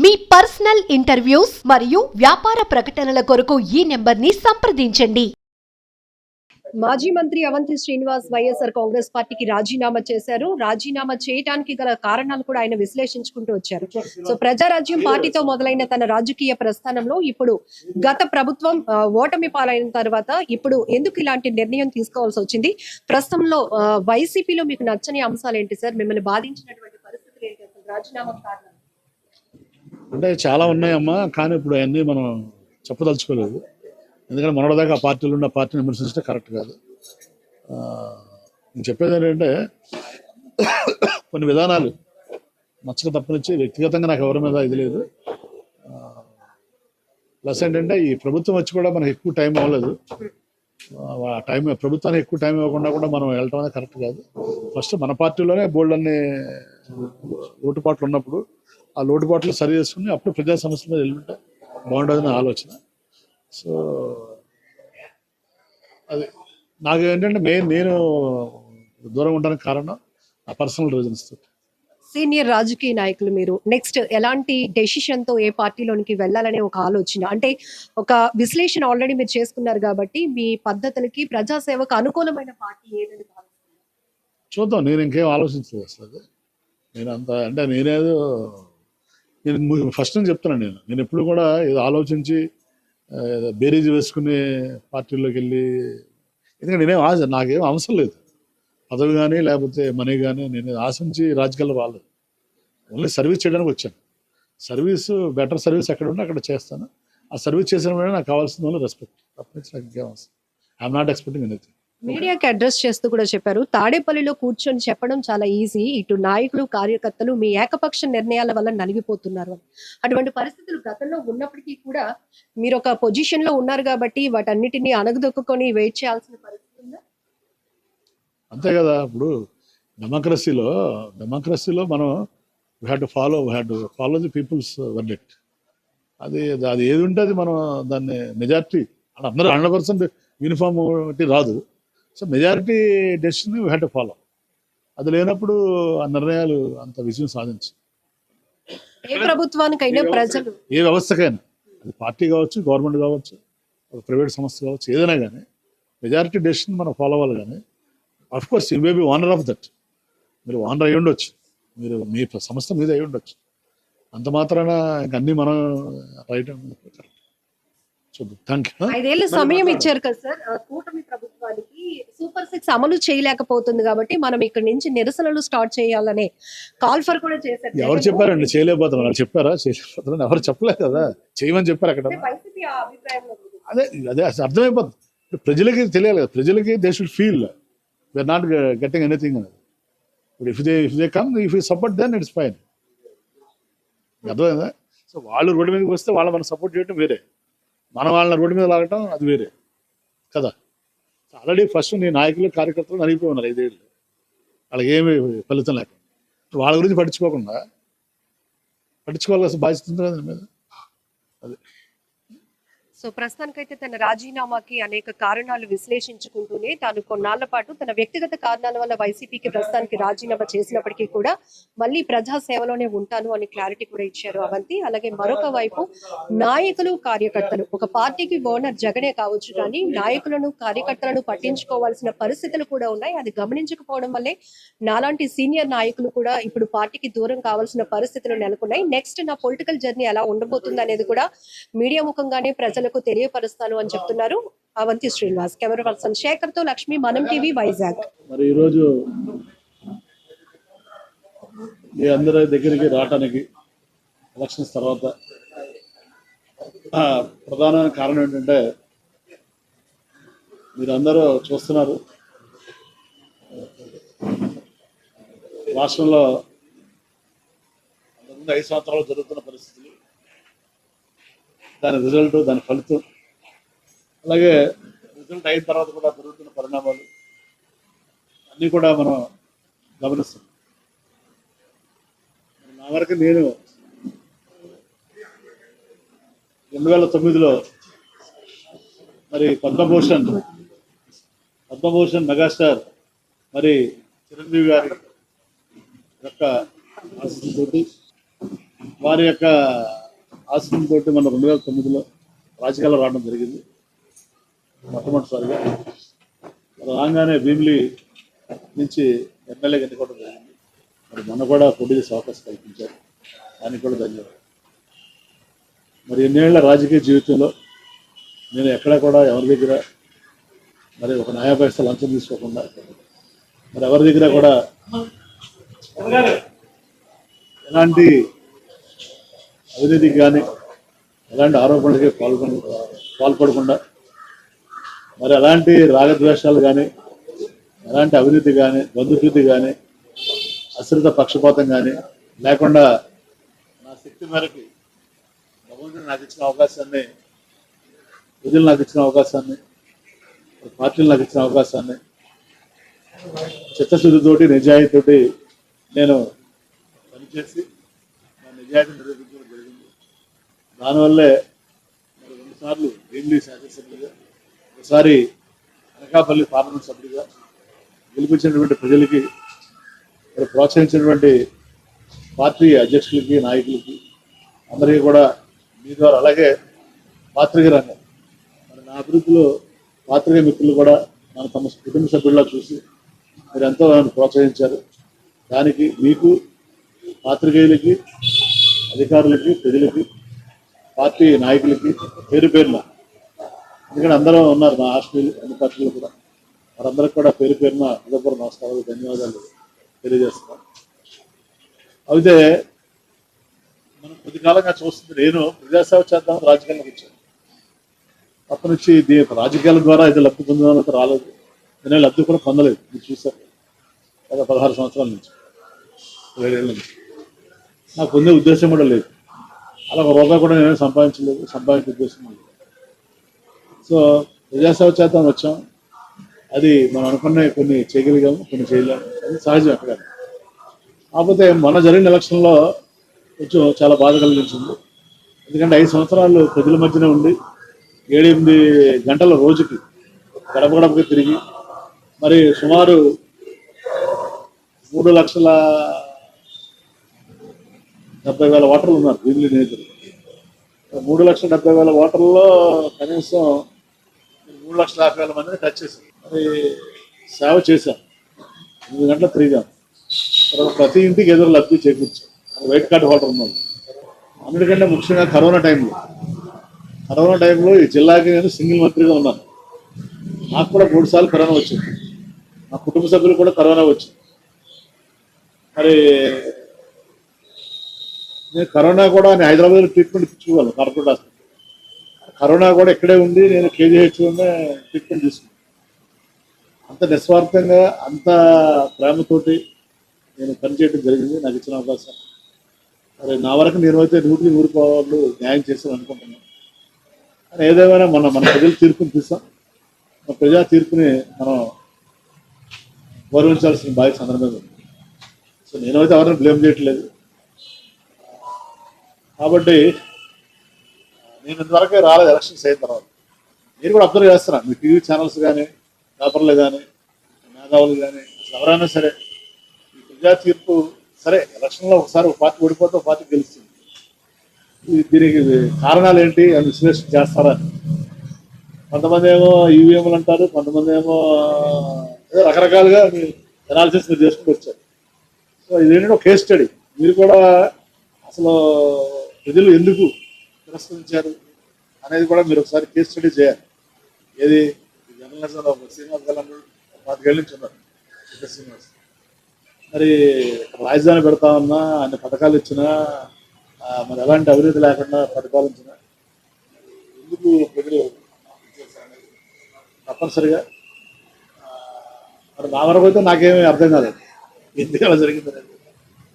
మీ personal interviews మరియు వ్యాపార ప్రకటనల కొరకు ఈ నెంబర్ని సంప్రదించండి. మాజీ మంత్రి అవంతి శ్రీనివాస్ వైఎస్ఆర్ కాంగ్రెస్ పార్టీకి రాజీనామా చేశారు. రాజీనామా చేయడానికి గల కారణాలు కూడా ఆయన విశ్లేషించుకుంటూ వచ్చారు. సో ప్రజారాజ్యం పార్టీతో మొదలైన తన రాజకీయ ప్రస్థానంలో ఇప్పుడు గత ప్రభుత్వం ఓటమి పాలైన తర్వాత ఇప్పుడు ఎందుకు ఇలాంటి నిర్ణయం తీసుకోవాల్సి వచ్చింది? ప్రస్తుతంలో వైసీపీలో మీకు నచ్చని అంశాలు ఏంటి సార్? మిమ్మల్ని బాధించినటువంటి పరిస్థితులు ఏంటి? అసలు రాజీనామా కారణం అంటే చాలా ఉన్నాయమ్మా, కానీ ఇప్పుడు అవన్నీ మనం చెప్పదలుచుకోలేదు. ఎందుకంటే మొన్నటిదాకా ఆ పార్టీలు ఉన్న పార్టీని విమర్శించడం కరెక్ట్ కాదు. నేను చెప్పేది ఏంటంటే కొన్ని విధానాలు నచ్చక తప్పనిచ్చి వ్యక్తిగతంగా నాకు ఎవరి మీద ఇది లేదు. ప్లస్ ఏంటంటే ఈ ప్రభుత్వం వచ్చి కూడా మనకు ఎక్కువ టైం అవ్వలేదు. ప్రభుత్వానికి ఎక్కువ టైం ఇవ్వకుండా కూడా మనం వెళ్ళటం అనేది కరెక్ట్ కాదు. ఫస్ట్ మన పార్టీలోనే బోల్డ్ అన్ని లోటుపాట్లు ఉన్నప్పుడు ఆ లోటుపాట్లు సరి చేసుకుని అప్పుడు ప్రజా సమస్యల మీద వెళ్ళుంటే బాగుంటుందని ఆలోచన. సో అది నాకు ఏంటంటే నేను దూరం ఉండడానికి కారణం ఆ పర్సనల్ రీజన్స్. సీనియర్ రాజకీయ నాయకులు మీరు నెక్స్ట్ ఎలాంటి డెసిషన్ తో ఏ పార్టీలోనికి వెళ్ళాలనే ఒక ఆలోచన, అంటే ఒక విశ్లేషణ ఆల్రెడీ మీరు చేసుకున్నారు కాబట్టి మీ పద్ధతులకి ప్రజాసేవకు అనుకూలమైన పార్టీ ఏదని చూద్దాం. నేను ఇంకేం ఆలోచించలేదు అసలు. నేను అంత అంటే నేను ఫస్ట్ నుంచి చెప్తున్నాను. నేను ఎప్పుడు కూడా ఏదో ఆలోచించి బేరీజ్ వేసుకునే పార్టీల్లోకి వెళ్ళి, ఎందుకంటే నాకేం అవసరం లేదు పదవి కానీ లేకపోతే మనీ కానీ. నేను ఆశించి రాజకీయాల్లో రాలేదు. ఓన్లీ సర్వీస్ చేయడానికి వచ్చాను. బెటర్ సర్వీస్ ఎక్కడ ఉంటే అక్కడ చేస్తాను. ఆ సర్వీస్ చేసిన వల్ల నాకు కావాల్సిన వాళ్ళు రెస్పెక్ట్ తప్పనించి నాకు ఇంకేం అవసరం. I'm not expecting anything. మీడియాకి అడ్రస్ చేస్తూ కూడా చెప్పారు, తాడేపల్లిలో కూర్చొని చెప్పడం చాలా ఈజీ, ఇటు నాయకులు కార్యకర్తలు మీ ఏకపక్ష నిర్ణయాల వల్ల నలిగిపోతున్నారు అని. అటువంటి పరిస్థితులు గతంలో ఉన్నప్పటికీ కూడా మీరు ఒక పొజిషన్ లో ఉన్నారు కాబట్టి వాటన్నిటిని అణగదొక్కుని వెయిట్ చేయాల్సిన పరిస్థితి ఉందా? అంతే కదా. ఇప్పుడు డెమోక్రసీలో మనం we had to follow the people's verdict. అది ఏది ఉంటే అది మనం దాన్ని మెజారిటీ అంటే అందరూ 100% యూనిఫార్మిటీ రాదు. So majority decision we had to follow. అది లేనప్పుడు ఆ నిర్ణయాలు అంత విజయం సాధించు. ఏ ప్రభుత్వానికైనా ప్రజలు, ఏ వ్యవస్థకైనా, అది పార్టీ కావచ్చు, గవర్నమెంట్ కావచ్చు, ప్రైవేట్ సంస్థ కావచ్చు, ఏదైనా కానీ మెజారిటీ డెసిషన్ మనం ఫాలో అవ్వాలి. కానీ of course you may be owner of that. మీరు ఓనర్ అయ్యి ఉండొచ్చు, మీరు మీ సంస్థ మీద అయ్యి ఉండొచ్చు. అంత మాత్రాన ఇంక అన్నీ మనం రైట్. Thank you. 5 ఏళ్ల సమయం ఇచ్చారు కదా సార్ కూటమి ప్రభుత్వానికి. సూపర్ 6 అమలు చేయలేకపోతుంది కాబట్టి మనం ఇక్కడ నుంచి నిరసనలు స్టార్ట్ చేయాలనే కాల్ ఫర్ కూడా చేశారు. ఎవరు చెప్పారండి చేయలేకపోతున్నారు? చెప్పారా చేయలేకపోతున్నారు? ఎవరు చెప్పలేదు కదా, చేయమని చెప్పారు అక్కడ. అదే అర్థమైపోతుంది. ప్రజలకి తెలియాలి కదా, ప్రజలకి they should feel we are not getting anything అనేది. If they come, if you support then it's fine. అర్థమైందా? సో వాళ్ళు రోడ్డు మీదకి వస్తే మనం సపోర్ట్ చేయడం వేరే, మన వాళ్ళని రోడ్డు మీద లాగటం అది వేరే కదా. ఆల్రెడీ ఫస్ట్ నీ నాయకులు కార్యకర్తలు నలిగిపోయి ఉన్నారు 5 ఏళ్ళు. వాళ్ళకి ఏమి ఫలితం లేకుండా వాళ్ళ గురించి పట్టించుకోవాల్సిన బాధ్యత ఉంది కదా మీద. అది సో ప్రస్తుతానికైతే తన రాజీనామాకి అనేక కారణాలు విశ్లేషించుకుంటూనే తాను కొన్నాళ్ల పాటు తన వ్యక్తిగత కారణాల వల్ల వైసీపీకి ప్రస్తుతానికి రాజీనామా చేసినప్పటికీ కూడా మళ్ళీ ప్రజా సేవలోనే ఉంటాను అని క్లారిటీ కూడా ఇచ్చారు అవంతి. అలాగే మరొక వైపు నాయకులు కార్యకర్తలు, ఒక పార్టీకి ఓనర్ జగనే కావచ్చు కానీ నాయకులను కార్యకర్తలను పట్టించుకోవాల్సిన పరిస్థితులు కూడా ఉన్నాయి. అది గమనించకపోవడం వల్లే నాలాంటి సీనియర్ నాయకులు కూడా ఇప్పుడు పార్టీకి దూరం కావాల్సిన పరిస్థితులు నెలకొన్నాయి. నెక్స్ట్ నా పొలిటికల్ జర్నీ ఎలా ఉండబోతుంది అనేది కూడా మీడియా ముఖంగానే ప్రజలకు తెలియపరుస్తాను అని చెప్తున్నారు అవంతి శ్రీనివాస్. కెమెరా పర్సన్ శేఖర్ తో లక్ష్మి, మనం టీవీ, వైజాగ్. మరి ఈరోజు మీ అందరి దగ్గరికి రావడానికి ఎలక్షన్స్ తర్వాత ప్రధాన కారణం ఏంటంటే మీరందరూ చూస్తున్నారు, రాష్ట్రంలో 5 సంవత్సరాలు జరుగుతున్న పరిస్థితులు, దాని రిజల్ట్, దాని ఫలితం, అలాగే రిజల్ట్ అయిన తర్వాత కూడా జరుగుతున్న పరిణామాలు అన్నీ కూడా మనం గమనిస్తాం. నా వరకు నేను 2009లో మరి పద్మభూషణ్ మెగాస్టార్ మరి చిరంజీవి గారి యొక్క ఆశీస్సుతోటి వారి యొక్క ఆశ్రమంతో మన 2009లో రాజకీయాల్లో రావడం జరిగింది. మొట్టమొదటిసారిగా రాగానే భీమిలి నుంచి ఎమ్మెల్యేగా ఎన్నుకోవడం జరిగింది. మరి మొన్న కూడా పోటీ చేసే అవకాశం కల్పించారు, దానికి కూడా ధన్యవాదాలు. మరి ఎన్నేళ్ల రాజకీయ జీవితంలో నేను ఎక్కడా కూడా ఎవరి దగ్గర మరి ఒక న్యాయ పైసా లంచం తీసుకోకుండా, మరి ఎవరి దగ్గర కూడా ఎలాంటి అవినీతికి కానీ ఎలాంటి ఆరోపణలకి పాల్పడకుండా, మరి ఎలాంటి రాగద్వేషాలు కానీ ఎలాంటి అవినీతి కానీ బంధుప్రీతి కానీ అశ్రిత పక్షపాతం కానీ లేకుండా నా శక్తి మేరకు భగవంతుడు నాకు ఇచ్చిన అవకాశాన్ని, ప్రజలు నాకు ఇచ్చిన అవకాశాన్ని, పార్టీలు నాకు ఇచ్చిన అవకాశాన్ని చిత్తశుద్ధితోటి నిజాయితీతోటి నేను పనిచేసి నా నిజాయితీని నిరూపించడం జరిగింది. దానివల్లే మరి 2 సార్లు భీమిలి శాసనసభ్యులుగా, ఒకసారి అనకాపల్లి పార్లమెంట్ సభ్యుడిగా గెలిపించినటువంటి ప్రజలకి, మరి ప్రోత్సహించినటువంటి పార్టీ అధ్యక్షులకి, నాయకులకి అందరికీ కూడా మీ ద్వారా, అలాగే పాత్రిక రంగం మరి నా అభివృద్ధిలో పాత్రిక మిత్రులు కూడా మన తమ కుటుంబ సభ్యుల్లా చూసి మీరు ఎంతో నన్ను ప్రోత్సహించారు. దానికి మీకు, పాత్రికేయులకి, అధికారులకి, ప్రజలకి, పార్టీ నాయకులకి పేరు పేరున, ఎందుకంటే అందరూ ఉన్నారు నా ఆశ్రయులు, అన్ని పార్టీలు కూడా, వారందరికీ కూడా పేరు పేరున హృదయపూర్వక నమస్కారాలు, ధన్యవాదాలు తెలియజేస్తున్నాను. అయితే మనం కొద్ది కాలంగా చూస్తుంది, నేను ప్రజాసేవ చేద్దాం రాజకీయాలకు వచ్చాను. అప్పటి నుంచి రాజకీయాల ద్వారా ఇది లబ్ధి పొందడానికి రాలేదు, నేను లబ్ధి కూడా పొందలేదు. మీరు చూశారు గత 16 సంవత్సరాల నుంచి, 7 ఏళ్ళ నుంచి నాకు పొందే ఉద్దేశం కూడా లేదు. అలా ఒక రూపాయి కూడా నేనే సంపాదించలేదు, సంపాదించే ఉద్దేశం లేదు. సో ప్రజాసేవ చేద్దాం వచ్చాం. అది మనం అనుకున్న కొన్ని చేయగలిగాము, కొన్ని చేయలేము, అది సహజం అక్కడ. కాకపోతే మొన్న జరిగిన ఎలక్షన్లో కొంచెం చాలా బాధ కలిగించింది. ఎందుకంటే 5 సంవత్సరాలు ప్రజల మధ్యన ఉండి 7-8 గంటల రోజుకి గడప గడపకి తిరిగి, మరి సుమారు 3,70,000 ఓటర్లు ఉన్నారు భీమిలి నియోజకవర్గం. 3,70,000 ఓటర్లలో కనీసం 3,50,000 మందిని టచ్ చేశారు. మరి సేవ చేశాం, 8 గంటలు తిరిగాం. తర్వాత ప్రతి ఇంటికి ఎదురు లబ్ధి చేకూర్చాం. వైట్ కార్డు హోల్డర్ ఉన్నాం. అన్నిటికంటే ముఖ్యంగా కరోనా టైంలో ఈ జిల్లాకి నేను సింగిల్ మంత్రిగా ఉన్నాను. నాకు కూడా 3 సార్లు కరోనా వచ్చింది, మా కుటుంబ సభ్యులు కూడా కరోనా వచ్చింది. మరి నేను కరోనా కూడా నేను హైదరాబాద్లో ట్రీట్మెంట్ ఇచ్చుకోవాలి కార్పొరేట్ హాస్పిటల్. కరోనా కూడా ఇక్కడే ఉండి నేను కేజీహెచ్లోనే ట్రీట్మెంట్ తీసుకున్నాను. అంత నిస్వార్థంగా, అంత ప్రేమతోటి నేను పనిచేయడం జరిగింది నాకు ఇచ్చిన అవకాశం. మరి నా వరకు నేనైతే 100% న్యాయం చేశాను అనుకుంటున్నాను. కానీ ఏదేమైనా మన ప్రజల తీర్పుని తీసాం. మన ప్రజా తీర్పుని మనం గౌరవించాల్సిన బాధ్యత అందరి మీద ఉంది. సో నేనైతే ఎవరిని బ్లేమ్ చేయట్లేదు. కాబట్టి నేను ఇంతవరకే రాలేదు ఎలక్షన్స్ అయిన తర్వాత. నేను కూడా అబ్జర్వ్ చేస్తున్నాను, మీ టీవీ ఛానల్స్ కానీ, పేపర్లు కానీ, మేధావులు కానీ, ఎవరైనా సరే ఈ ప్రజా తీర్పు సరే ఎలక్షన్లో ఒకసారి ఒక పార్టీ ఓడిపోతే ఒక పార్టీ గెలుస్తుంది. దీనికి కారణాలు ఏంటి అని విశ్లేషణ చేస్తారా? కొంతమంది ఏమో ఈవీఎంలు అంటారు, కొంతమంది ఏమో ఏదో రకరకాలుగా అనాలిసిస్ మీరు చేసుకుంటూ వచ్చారు. సో ఇదేంటంటే ఒక కేస్ స్టడీ. మీరు కూడా అసలు ప్రజలు ఎందుకు తిరస్కరించారు అనేది కూడా మీరు ఒకసారి కేస్ స్టడీ చేయాలి. ఏది జర్నలిజంలో శ్రీనివాస్ గారు 5 ఏళ్ళ నుంచి ఉన్నారు శ్రీనివాస్. మరి రాజధాని పెడతామన్నా, అన్ని పథకాలు ఇచ్చినా, మరి ఎలాంటి అవినీతి లేకుండా పరిపాలించిన ఎందుకు ప్రజలు తప్పనిసరిగా మరి నా వరకు అయితే నాకేమీ అర్థం కాలేదు ఎందుకు అలా జరిగిందనేది.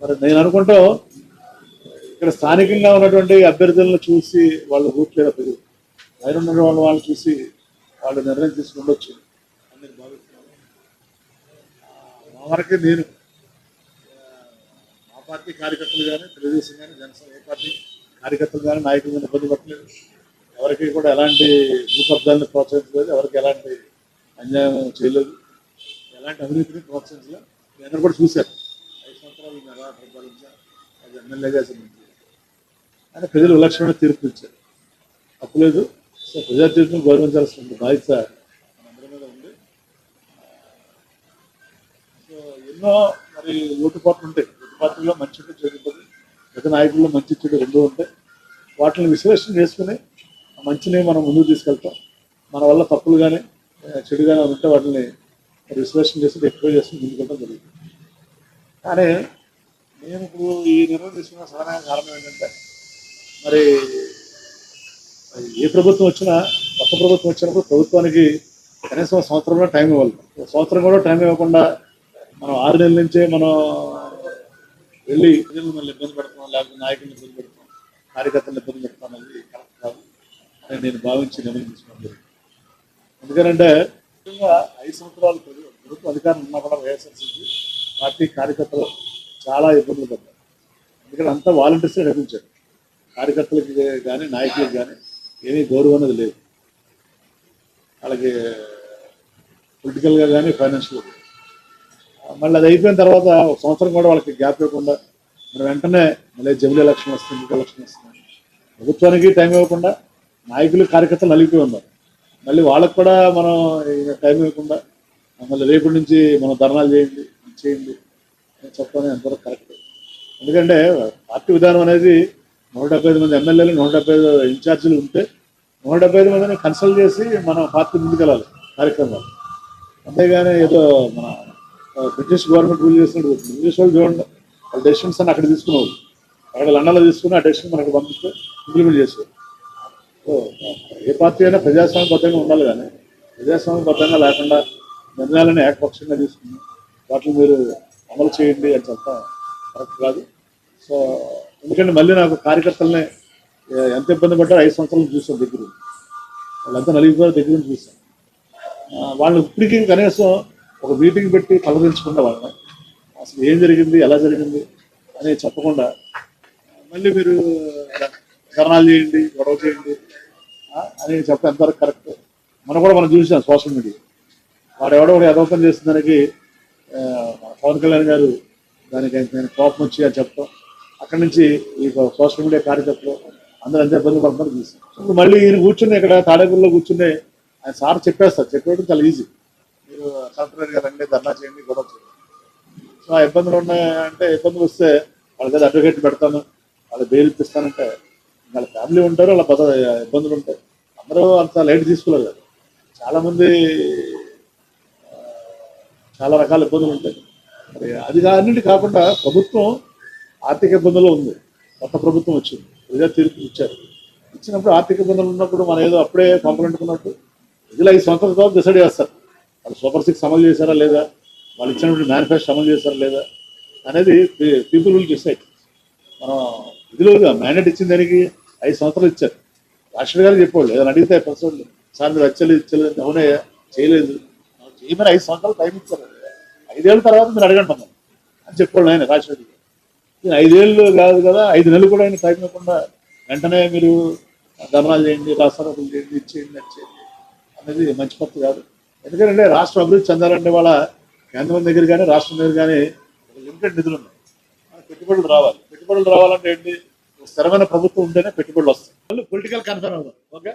మరి నేను అనుకుంటూ ఇక్కడ స్థానికంగా ఉన్నటువంటి అభ్యర్థులను చూసి వాళ్ళు రూట్లేదా ప్రజలు పైన ఉన్న వాళ్ళని చూసి వాళ్ళు నిర్ణయం తీసుకుండొచ్చు అని నేను భావిస్తున్నాను. మా వరకే నేను మా పార్టీ కార్యకర్తలు కానీ, తెలుగుదేశం కానీ, జనసేన ఏ పార్టీ కార్యకర్తలు కానీ, నాయకులు కానీ ఇబ్బంది పట్టలేదు. ఎవరికి కూడా ఎలాంటి భూకబ్జాలను ప్రోత్సహించలేదు, ఎవరికి ఎలాంటి అన్యాయం చేయలేదు, ఎలాంటి అవినీతిని ప్రోత్సహించలేదు. మీ అందరూ కూడా చూశారు 5 సంవత్సరాలు నేను ఎలా పరిపాలించాను, అది ఎమ్మెల్యేగా మంత్రి. అని ప్రజలు విలక్షణమైన తీర్పు ఇచ్చారు. తప్పులేదు. సో ప్రజా తీర్పును గౌరవించాల్సిన బాధ్యత మనందరి మీద ఉంది. సో ఎన్నో మరి లోటుపాట్లు ఉంటాయి. లోటుపాట్లలో మంచి ఉంటుంది, చెడు ఉంటుంది. ప్రతి నాయకుల్లో మంచి చెడు రెండూ ఉంటాయి. వాటిని విశ్లేషణ చేసుకుని ఆ మంచిని మనం ముందుకు తీసుకెళ్తాం. మన వల్ల తప్పులు కానీ చెడు కానీ ఉంటే వాటిని విశ్లేషణ చేసి ఎక్కువ చేసి ముందుకెళ్ళడం జరుగుతుంది. కానీ నేను ఇప్పుడు ఈ నిర్ణయం తీసుకున్న సరైన కారణం ఏంటంటే మరి ఏ ప్రభుత్వం వచ్చినా కొత్త ప్రభుత్వం వచ్చినప్పుడు ప్రభుత్వానికి కనీసం సంవత్సరంలో టైం ఇవ్వాలి. సంవత్సరం కూడా టైం ఇవ్వకుండా మనం 6 నెలల నుంచే మనం వెళ్ళి ప్రజలను మళ్ళీ ఇబ్బంది పెడుతున్నాం, లేకపోతే నాయకులను ఇబ్బంది పెడుతున్నాం, కార్యకర్తలను ఇబ్బంది పెడుతున్నాం అనేది కరెక్ట్ కాదు అని నేను భావించి నిర్ణయం తీసుకోవడం జరిగింది. ఎందుకంటే ముఖ్యంగా 5 సంవత్సరాలు ప్రభుత్వ అధికారం ఉన్నా కూడా వైఎస్ఆర్సీపీ పార్టీ కార్యకర్తలు చాలా ఇబ్బందులు పడ్డారు. ఎందుకంటే అంతా వాలంటీర్సే నడిపించారు. కార్యకర్తలకి కానీ నాయకులకు కానీ ఏమీ గౌరవం అనేది లేదు. వాళ్ళకి పొలిటికల్గా కానీ ఫైనాన్షియల్గా. మళ్ళీ అది అయిపోయిన తర్వాత ఒక సంవత్సరం కూడా వాళ్ళకి గ్యాప్ ఇవ్వకుండా మనం వెంటనే మళ్ళీ జమిలీ ఎలక్షన్ వస్తుంది, ఇంకో ఎలక్షన్ వస్తుంది. ప్రభుత్వానికి టైం ఇవ్వకుండా నాయకులు కార్యకర్తలు నలిగిపోయి ఉన్నారు. మళ్ళీ వాళ్ళకు కూడా మనం టైం ఇవ్వకుండా మళ్ళీ రేపటి నుంచి మనం ధర్నాలు చేయండి అని చెప్పడం ఎంతవరకు కరెక్ట్. ఎందుకంటే పార్టీ విధానం అనేది 175 మంది ఎమ్మెల్యేలు, 175 ఇన్ఛార్జీలు ఉంటే 175 మందిని కన్సల్ట్ చేసి మన పార్టీ ముందుకెళ్ళాలి కార్యక్రమాలు. అంతేగాని ఏదో మన బ్రిటిష్ గవర్నమెంట్ రూల్ చేసినట్టు బ్రిటిష్ వాళ్ళు చూడండి, వాళ్ళ డెసిషన్స్ అని అక్కడ తీసుకునేవాళ్ళు. అక్కడ లండన్లో తీసుకుని ఆ డెసిషన్ మనకి పంపిస్తే ఇంప్లిమెంట్ చేసేవారు. సో ఏ పార్టీ అయినా ప్రజాస్వామ్యబద్ధంగా ఉండాలి, కానీ ప్రజాస్వామ్యబద్ధంగా లేకుండా నిర్ణయాలను ఏకపక్షంగా తీసుకుని వాటిని మీరు అమలు చేయండి అని చెప్పడం కరెక్ట్ కాదు. సో ఎందుకంటే మళ్ళీ నాకు కార్యకర్తలనే ఎంత ఇబ్బంది పడ్డారో 5 సంవత్సరాలు చూసాను దగ్గర, వాళ్ళంతా నలిగిపోయారు దగ్గర నుంచి చూసాను. వాళ్ళు ఇప్పటికీ కనీసం ఒక మీటింగ్ పెట్టి పలకరించకుండా వాళ్ళని అసలు ఏం జరిగింది, ఎలా జరిగింది అని చెప్పకుండా మళ్ళీ మీరు ధర్నాలు చేయండి, గొడవ చేయండి అని చెప్పడం ఎంతవరకు కరెక్ట్. మనం చూసాం సోషల్ మీడియా. వాడు ఎవడో యథోపం చేసిన దానికి పవన్ కళ్యాణ్ గారు దానికి నేను కోపం వచ్చి అని చెప్తాం. అక్కడి నుంచి ఈ సోషల్ మీడియా కార్యకర్తలు అందరూ ఎంత ఇబ్బంది పడుతున్నారు చూసాం. ఇప్పుడు మళ్ళీ ఈయన కూర్చుని ఇక్కడ తాడేపల్లిలో కూర్చుని ఆయన సార్ చెప్పేయడం చాలా ఈజీ. మీరు కలెక్టర్ గారు రండి, ధర్నా చేయండి, గొడవ చేయండి. సో ఆ ఇబ్బందులు ఉన్నాయంటే ఇబ్బందులు వస్తే వాళ్ళ దగ్గర అడ్వకేట్ పెడతాను, వాళ్ళకి బెయిల్ ఇప్పిస్తానంటే వాళ్ళ ఫ్యామిలీ ఉంటారు, వాళ్ళ ఇబ్బందులు ఉంటాయి. అందరూ అంత లైట్ తీసుకోలేదు కదా. చాలామంది చాలా రకాల ఇబ్బందులు ఉంటాయి. మరి అది అన్నింటి కాకుండా ప్రభుత్వం ఆర్థిక ఇబ్బందులు ఉంది. కొత్త ప్రభుత్వం వచ్చింది, ప్రజా తీర్పు ఇచ్చారు. ఇచ్చినప్పుడు ఆర్థిక ఇబ్బందులు ఉన్నప్పుడు మనం ఏదో అప్పుడే పంపలంటుకున్నట్టు ప్రజలు 5 సంవత్సరాల తర్వాత డిసైడ్ చేస్తారు. వాళ్ళు సూపర్ 6 అమలు చేశారా లేదా, వాళ్ళు ఇచ్చినప్పుడు మేనిఫెస్టో అమలు చేశారా లేదా అనేది పీపుల్ విల్ డిసైడ్. మనం ఇదిలోగా మ్యాండేట్ ఇచ్చిన దానికి 5 సంవత్సరాలు ఇచ్చారు. రాష్ట్ర గారు చెప్పేవాళ్ళు ఏదైనా అడిగితే ప్రస్తుతం సార్ మీరు ఇచ్చలేదు, అవునే చేయలేదు, చేయమని 5 సంవత్సరాలు టైం ఇచ్చారు. 5 ఏళ్ళ తర్వాత మీరు అడగండి అని చెప్పాడు ఆయన రాజశేఖర్ గారు. 5 ఏళ్ళు కాదు కదా, 5 నెలలు కూడా ఆయన టైం ఇవ్వకుండా వెంటనే మీరు ధర్నాలు చేయండి, రాష్ట్రాలు చేయండి, ఇచ్చేయండి, నచ్చేయండి అనేది మంచి పద్ధతి కాదు. ఎందుకంటే రాష్ట్రం అభివృద్ధి చెందాలంటే వాళ్ళ కేంద్రం దగ్గర కానీ రాష్ట్రం దగ్గర కానీ లిమిటెడ్ నిధులు ఉన్నాయి. పెట్టుబడులు రావాలి. పెట్టుబడులు రావాలంటే ఏంటి, స్థిరమైన ప్రభుత్వం ఉంటేనే పెట్టుబడులు వస్తాయి. పొలిటికల్ కన్ఫర్మ్ అవుతాం. ఓకే.